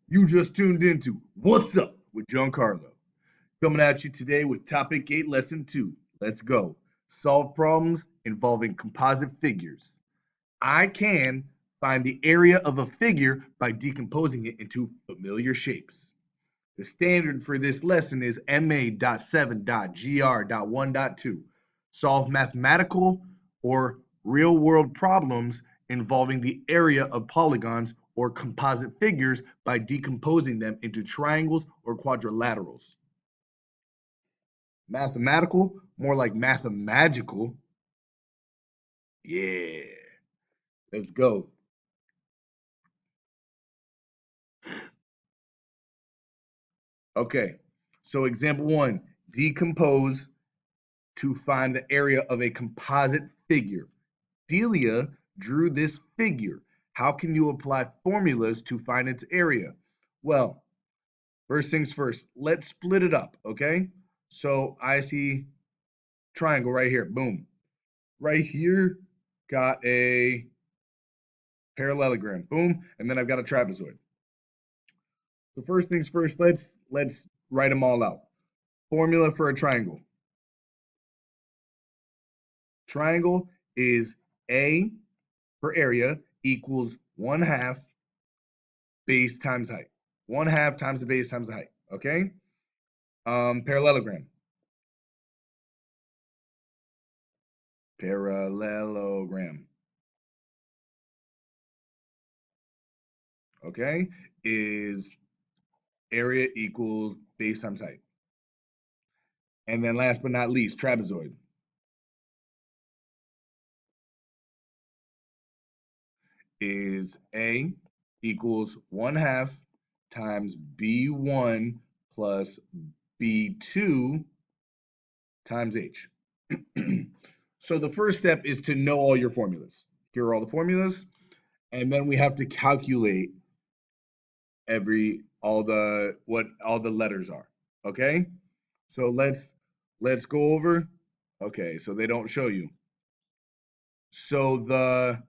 You just tuned into What's Up with Giancarlo. Coming at you today with Topic 8, Lesson 2. Let's go. Solve problems involving composite figures. I can find the area of a figure by decomposing it into familiar shapes. The standard for this lesson is MA.7.GR.1.2. Solve mathematical or real world problems involving the area of polygons or composite figures by decomposing them into triangles or quadrilaterals. Mathematical, more like mathemagical. Yeah, let's go. Okay, so example one, decompose to find the area of a composite figure. Delia drew this figure. How can you apply formulas to find its area? Well, first things first, let's split it up, okay? So I see triangle right here, boom. Right here, got a parallelogram, boom, and then I've got a trapezoid. So first things first, let's write them all out. Formula for a triangle. Triangle is A for area equals 1/2 base times height. 1/2 times the base times the height. Okay? Parallelogram. Parallelogram. Okay? Is area equals base times height. And then last but not least, trapezoid. Is A equals 1/2 times B1 plus B2 times H. So the first step is to know all your formulas. Here are all the formulas, and then we have to calculate all the letters are. Okay? So let's go over. Okay, so they don't show you. So the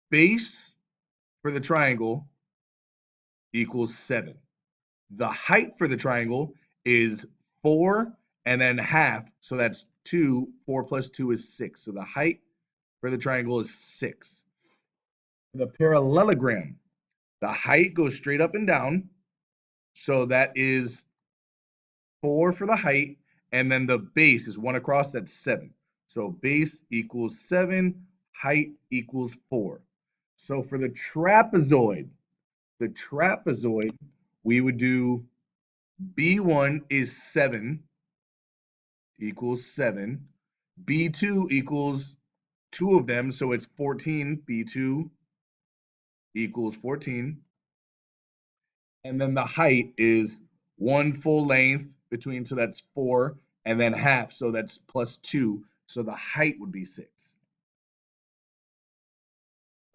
base for the triangle equals 7. The height for the triangle is 4 and then half, so that's 2. 4 plus 2 is 6. So the height for the triangle is 6. The parallelogram, the height goes straight up and down, so that is 4 for the height, and then the base is 1 across, that's 7. So base equals 7, height equals 4. So for the trapezoid, we would do B1 is 7 equals 7. B2 equals 2 of them, so it's 14. B2 equals 14. And then the height is 1 full length between, so that's 4, and then half, so that's plus 2. So the height would be 6.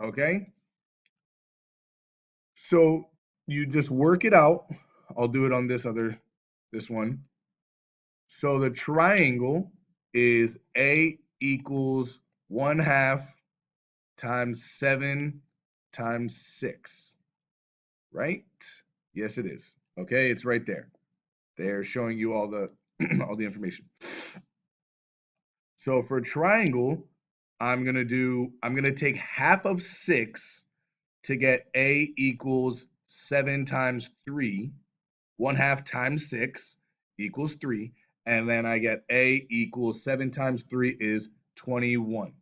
Okay? So you just work it out. I'll do it on this one. So the triangle is A equals 1/2 times 7 times 6, right? Yes, it is. Okay, it's right there. They're showing you all the all the information. So for triangle, I'm gonna take half of 6 to get A equals 7 times 3. 1/2 times 6 equals 3. And then I get A equals 7 times 3 is 21.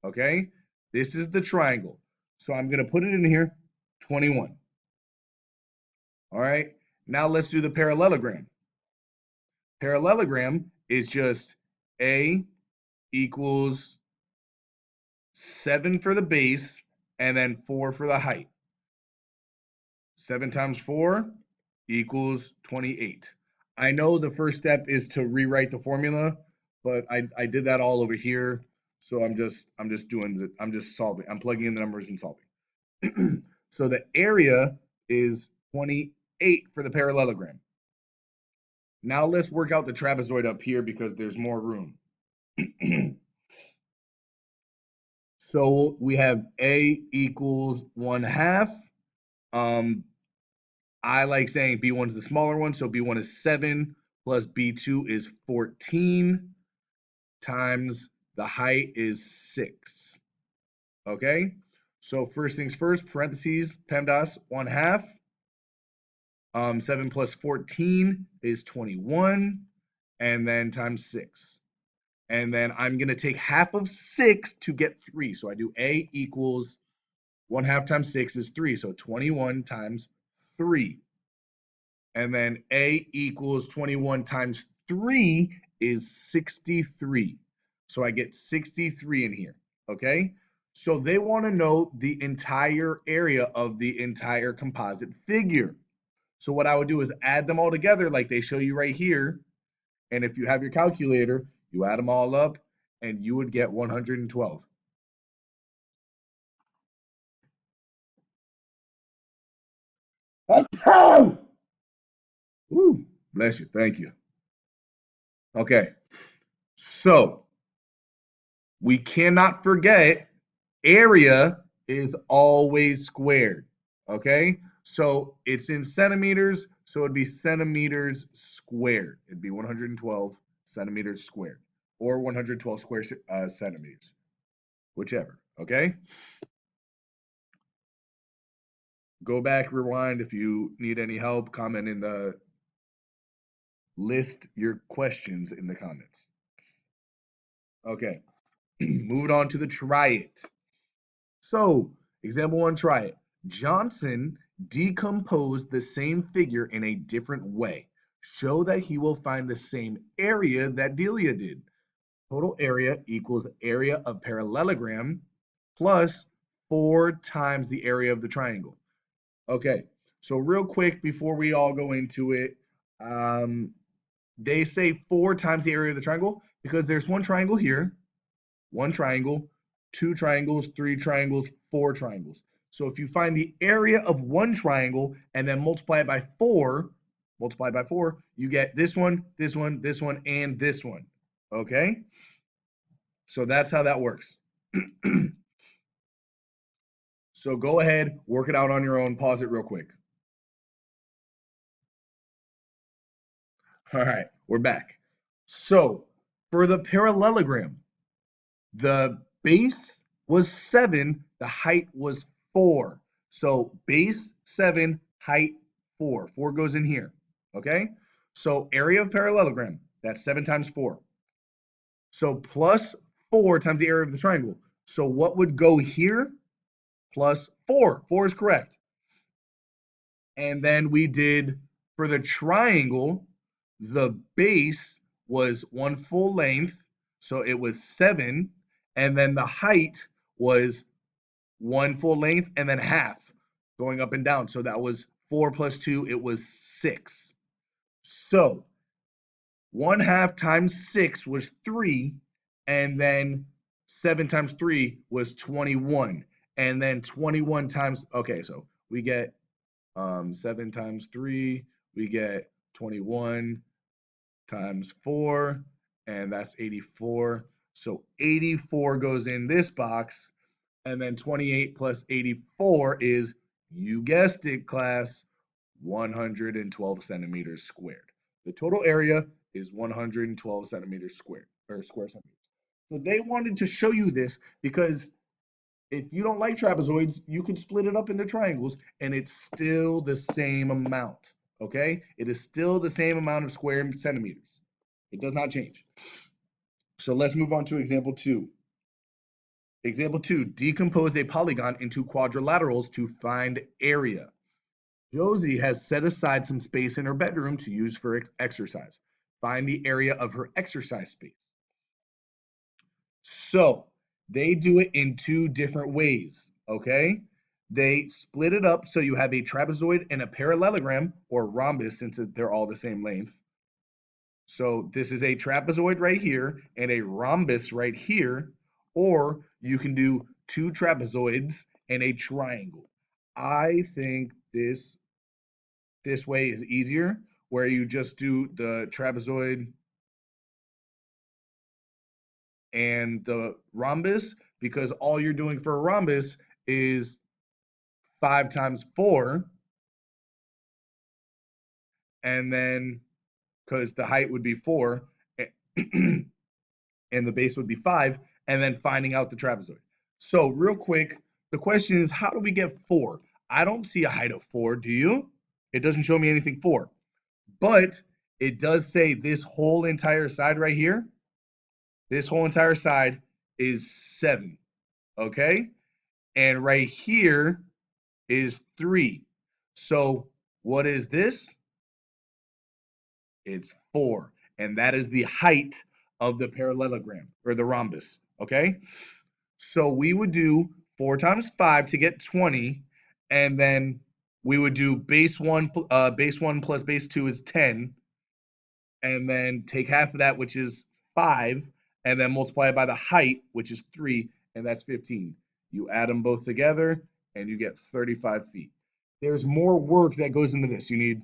Okay? This is the triangle. So I'm going to put it in here, 21. All right? Now let's do the parallelogram. Parallelogram is just A equals 7 for the base and then 4 for the height. 7 times 4 equals 28. I know the first step is to rewrite the formula, but I did that all over here. So I'm just solving. I'm plugging in the numbers and solving. So the area is 28 for the parallelogram. Now let's work out the trapezoid up here because there's more room. So we have A equals 1/2. I like saying B1 is the smaller one, so B1 is 7 plus B2 is 14 times the height is 6. Okay? So first things first, parentheses, PEMDAS, 1/2. 7 plus 14 is 21, and then times 6. And then I'm going to take half of 6 to get 3. So I do A equals 1/2 times 6 is 3. So 21 times 3. And then A equals 21 times 3 is 63. So I get 63 in here. Okay? So they want to know the entire area of the entire composite figure. So what I would do is add them all together like they show you right here. And if you have your calculator, you add them all up and you would get 112. Ooh, bless you. Thank you. Okay. So we cannot forget area is always squared. Okay. So it's in centimeters. So it'd be centimeters squared. It'd be 112 centimeters squared or 112 square centimeters, whichever. Okay. Go back, rewind. If you need any help, comment in the list your questions in the comments. Okay. Moving on to the try it. So, example one, try it. Johnson decomposed the same figure in a different way. Show that he will find the same area that Delia did. Total area equals area of parallelogram plus 4 times the area of the triangle. Okay, so real quick before we all go into it, they say 4 times the area of the triangle because there's one triangle here, one triangle, two triangles, three triangles, four triangles. So if you find the area of one triangle and then multiply it by 4, you get this one, this one, this one, and this one. Okay? So that's how that works. So go ahead, work it out on your own, pause it real quick. All right, we're back. So for the parallelogram, the base was 7, the height was 4. So base 7, height 4. 4 goes in here. Okay? So area of parallelogram, that's 7 times 4. So plus 4 times the area of the triangle. So what would go here? Plus 4. 4 is correct. And then we did for the triangle, the base was 1 full length, so it was 7, and then the height was 1 full length and then half going up and down. So that was 4 plus 2, it was 6. So 1/2 times 6 was 3, and then 7 times 3 was 21. And then 21 times, okay, so we get 7 times 3, we get 21 times 4, and that's 84. So 84 goes in this box, and then 28 plus 84 is, you guessed it, class, 112 centimeters squared. The total area is 112 centimeters squared, or square centimeters. So they wanted to show you this because if you don't like trapezoids, you can split it up into triangles and it's still the same amount. Okay? It is still the same amount of square centimeters. It does not change. So let's move on to example 2. Example 2, decompose a polygon into quadrilaterals to find area. Josie has set aside some space in her bedroom to use for exercise. Find the area of her exercise space. So they do it in 2 different ways, okay? They split it up so you have a trapezoid and a parallelogram, or rhombus, since they're all the same length. So this is a trapezoid right here and a rhombus right here, or you can do 2 trapezoids and a triangle. I think this way is easier, where you just do the trapezoid and the rhombus, because all you're doing for a rhombus is 5 times 4, and then because the height would be 4 and the base would be 5, and then finding out the trapezoid. So real quick, the question is, how do we get 4? I don't see a height of 4, do you? It doesn't show me anything 4. But it does say this whole entire side right here, this whole entire side is 7, okay? And right here is 3. So what is this? It's 4. And that is the height of the parallelogram or the rhombus, okay? So we would do 4 times 5 to get 20, and then we would do base 1 plus base 2 is 10, and then take half of that, which is 5, and then multiply it by the height, which is 3, and that's 15. You add them both together, and you get 35 feet. There's more work that goes into this. You need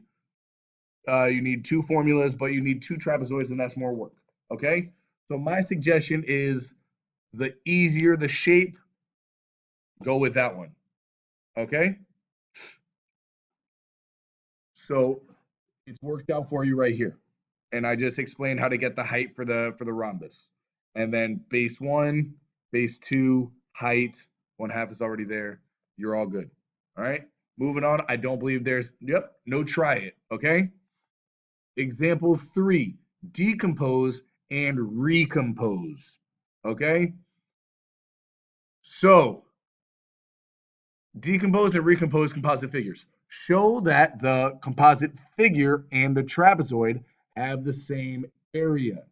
2 formulas, but you need 2 trapezoids, and that's more work. Okay? So my suggestion is the easier the shape, go with that one. Okay? So it's worked out for you right here. And I just explained how to get the height for the rhombus. And then base 1, base 2, height, 1/2 is already there. You're all good. All right? Moving on. I don't believe there's no try it, okay? Example 3, decompose and recompose. Okay? So, decompose and recompose composite figures. Show that the composite figure and the trapezoid have the same area.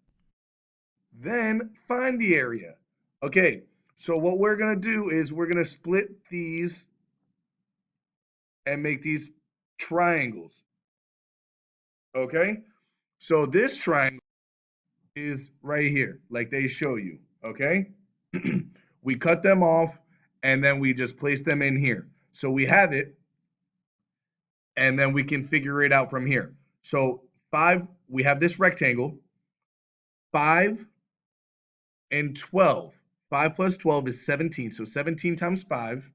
Then find the area. Okay, so what we're going to do is we're going to split these and make these triangles. Okay, so this triangle is right here, like they show you. Okay, we cut them off and then we just place them in here. So we have it, and then we can figure it out from here. So 5, we have this rectangle, 5 and 12. 5 plus 12 is 17. So 17 times 5,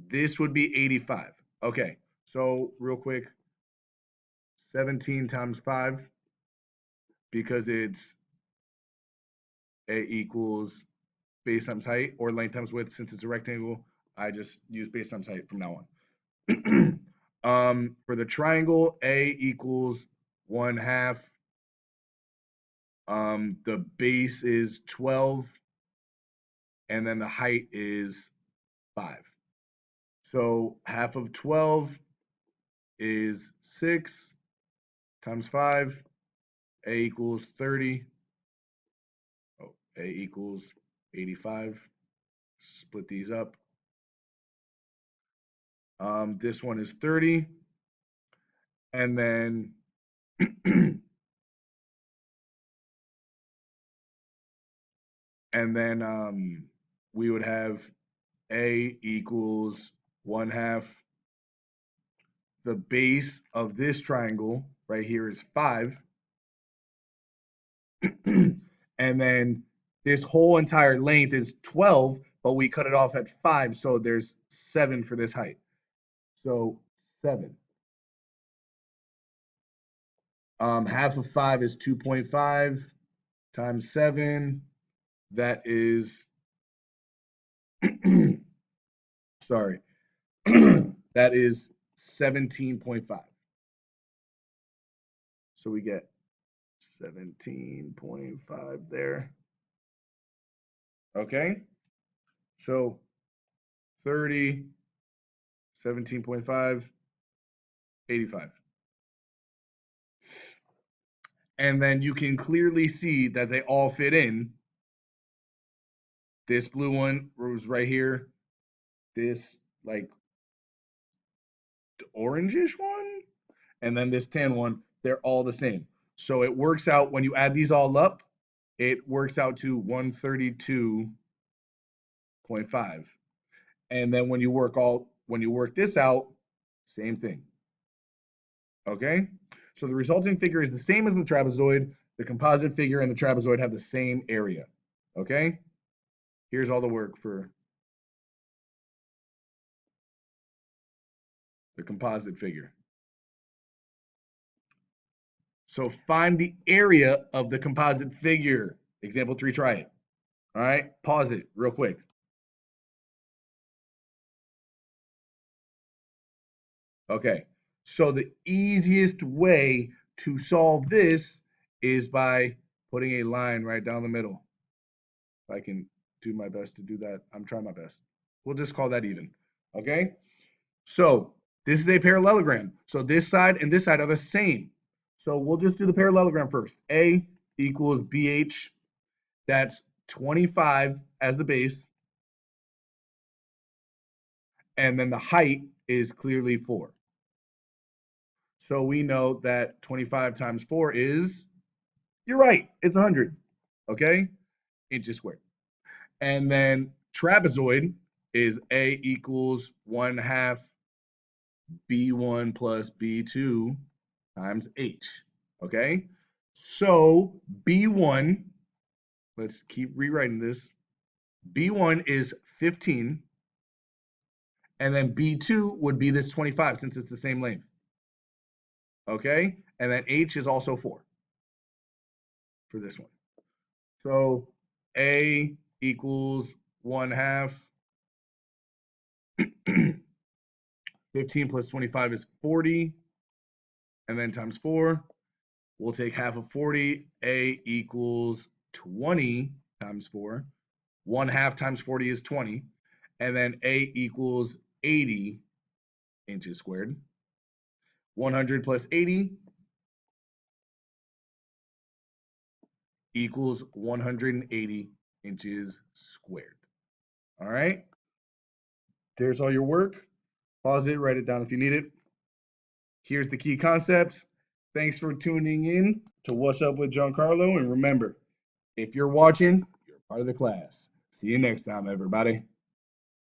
this would be 85. Okay, so real quick, 17 times 5, because it's A equals base times height, or length times width. Since it's a rectangle, I just use base times height from now on. For the triangle, A equals 1/2. The base is 12, and then the height is 5. So half of 12 is 6 times 5. A equals 30. Oh, A equals 85. Split these up. This one is 30. And then we would have A equals 1/2. The base of this triangle right here is 5. And then this whole entire length is 12, but we cut it off at 5, so there's 7 for this height. So 7. Half of 5 is 2.5 times 7. That is, sorry, that is 17.5. So we get 17.5 there. Okay, so 30, 17.5, 85. And then you can clearly see that they all fit in. This blue one was right here. This like orangish one, and then this tan one, they're all the same. So it works out when you add these all up, it works out to 132.5. And then when you work this out, same thing. Okay? So the resulting figure is the same as the trapezoid. the composite figure and the trapezoid have the same area. Okay? Here's all the work for the composite figure. So find the area of the composite figure. Example 3, try it. All right, pause it real quick. Okay, so the easiest way to solve this is by putting a line right down the middle. If I can do my best to do that, I'm trying my best. We'll just call that even. Okay, so this is a parallelogram. So this side and this side are the same. So we'll just do the parallelogram first. A equals BH. That's 25 as the base. And then the height is clearly 4. So we know that 25 times 4 is, you're right, it's 100. Okay? Inches squared. And then trapezoid is A equals 1/2 B1 plus B2 times H. Okay? So B1, let's keep rewriting this. B1 is 15, and then B2 would be this 25 since it's the same length. Okay? And then H is also 4 for this one. So A equals 1/2. 15 plus 25 is 40. And then times 4. We'll take half of 40. A equals 20 times 4. 1/2 times 40 is 20. And then A equals 80 inches squared. 100 plus 80 equals 180 inches squared. All right. There's all your work. Pause it, write it down if you need it. Here's the key concepts. Thanks for tuning in to What's Up with Giancarlo. And remember, if you're watching, you're part of the class. See you next time, everybody.